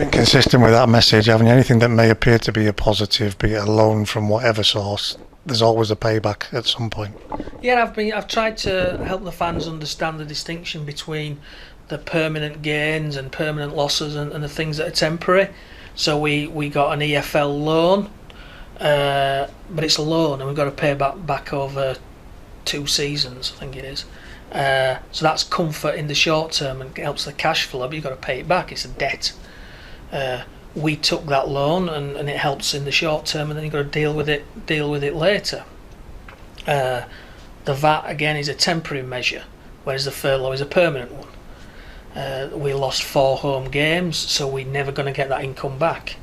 been consistent with that message, haven't you? Anything that may appear to be a positive, be it a loan from whatever source, there's always a payback at some point. Yeah, I've tried to help the fans understand the distinction between the permanent gains and permanent losses and the things that are temporary. So we got an EFL loan, but it's a loan and we've got to pay back over 2 seasons, I think it is. So that's comfort in the short term and helps the cash flow, but you've got to pay it back. It's a debt. We took that loan and it helps in the short term, and then you've got to deal with it later. The VAT again is a temporary measure, whereas the furlough is a permanent one. We lost 4 home games, so we're never going to get that income back.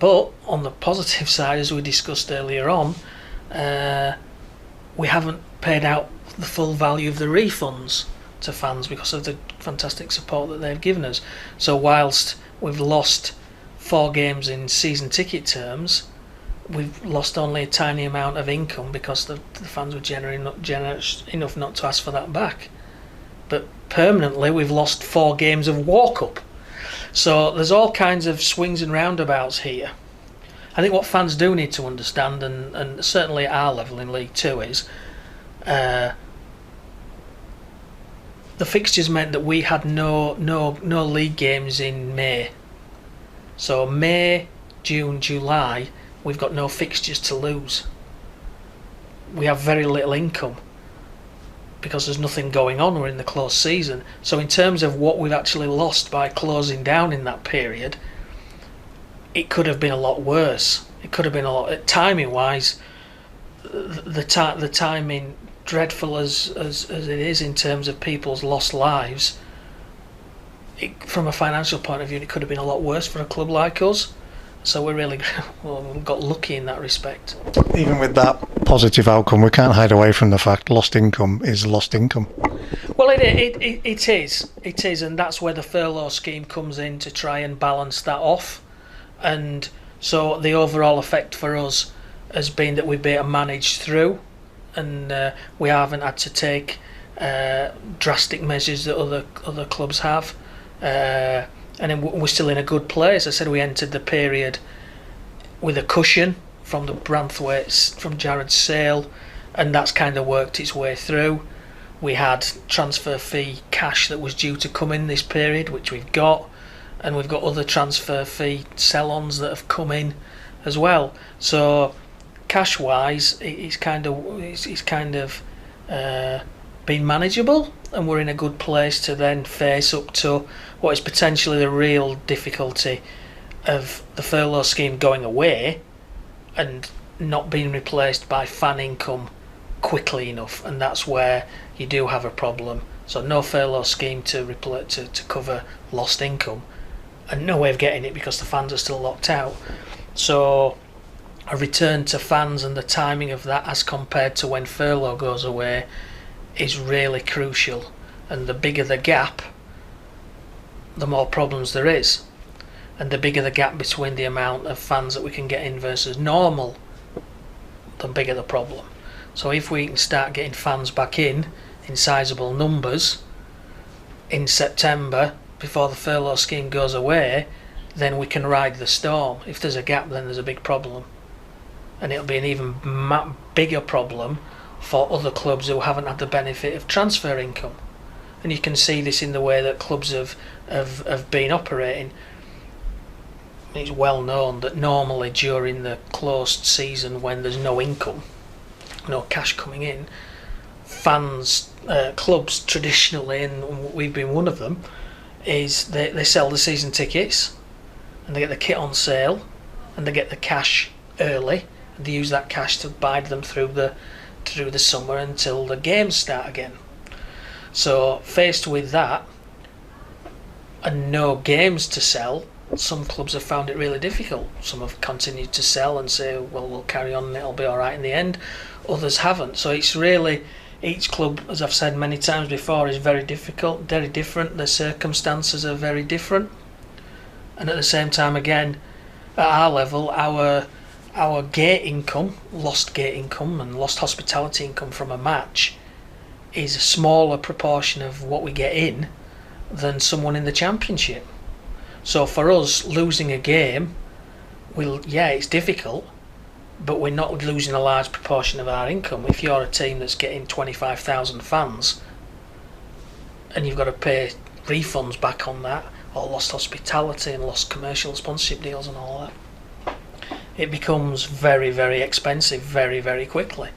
But on the positive side, as we discussed earlier on, we haven't paid out the full value of the refunds to fans because of the fantastic support that they've given us. So whilst we've lost 4 games in season ticket terms, we've lost only a tiny amount of income because the fans were generous enough not to ask for that back. But permanently we've lost 4 games of walk-up. So there's all kinds of swings and roundabouts here. I think what fans do need to understand, and certainly at our level in League 2, is the fixtures meant that we had no league games in May. So May, June, July, we've got no fixtures to lose. We have very little income because there's nothing going on. We're in the closed season. So in terms of what we've actually lost by closing down in that period, it could have been a lot worse. It could have been a lot, timing wise, the timing, dreadful as it is in terms of people's lost lives, from a financial point of view, it could have been a lot worse for a club like us. So we're really we got lucky in that respect. Even with that positive outcome, we can't hide away from the fact lost income is lost income. Well, it is, and that's where the furlough scheme comes in to try and balance that off. And so the overall effect for us has been that we've been able to manage through, and we haven't had to take drastic measures that other clubs have. And then we're still in a good place. I said we entered the period with a cushion from the Branthwaite's, from Jared's sale, and that's kind of worked its way through. We had transfer fee cash that was due to come in this period, which we've got, and we've got other transfer fee sell-ons that have come in as well. So cash-wise, it's kind of been manageable, and we're in a good place to then face up to what is potentially the real difficulty of the furlough scheme going away and not being replaced by fan income quickly enough, and that's where you do have a problem. So no furlough scheme to cover lost income, and no way of getting it because the fans are still locked out. So a return to fans and the timing of that as compared to when furlough goes away is really crucial, and the bigger the gap, the more problems there is, and the bigger the gap between the amount of fans that we can get in versus normal, the bigger the problem. So if we can start getting fans back in sizable numbers in September before the furlough scheme goes away, then we can ride the storm. If there's a gap, then there's a big problem, and it'll be an even bigger problem for other clubs who haven't had the benefit of transfer income. And you can see this in the way that clubs have been operating. It's well known that normally during the closed season, when there's no income, no cash coming in, fans, clubs traditionally, and we've been one of them, is they sell the season tickets and they get the kit on sale and they get the cash early, and they use that cash to bide them through the summer until the games start again. So faced with that and no games to sell, some clubs have found it really difficult. Some have continued to sell and say, well, we'll carry on and it'll be all right in the end. Others haven't. So it's really, each club, as I've said many times before, is very difficult, very different. The circumstances are very different. And at the same time, again, at our level, our gate income, lost gate income and lost hospitality income from a match is a smaller proportion of what we get in than someone in the Championship. So for us, losing a game, it's difficult, but we're not losing a large proportion of our income. If you're a team that's getting 25,000 fans and you've got to pay refunds back on that, or lost hospitality and lost commercial sponsorship deals and all that, it becomes very, very expensive very, very quickly.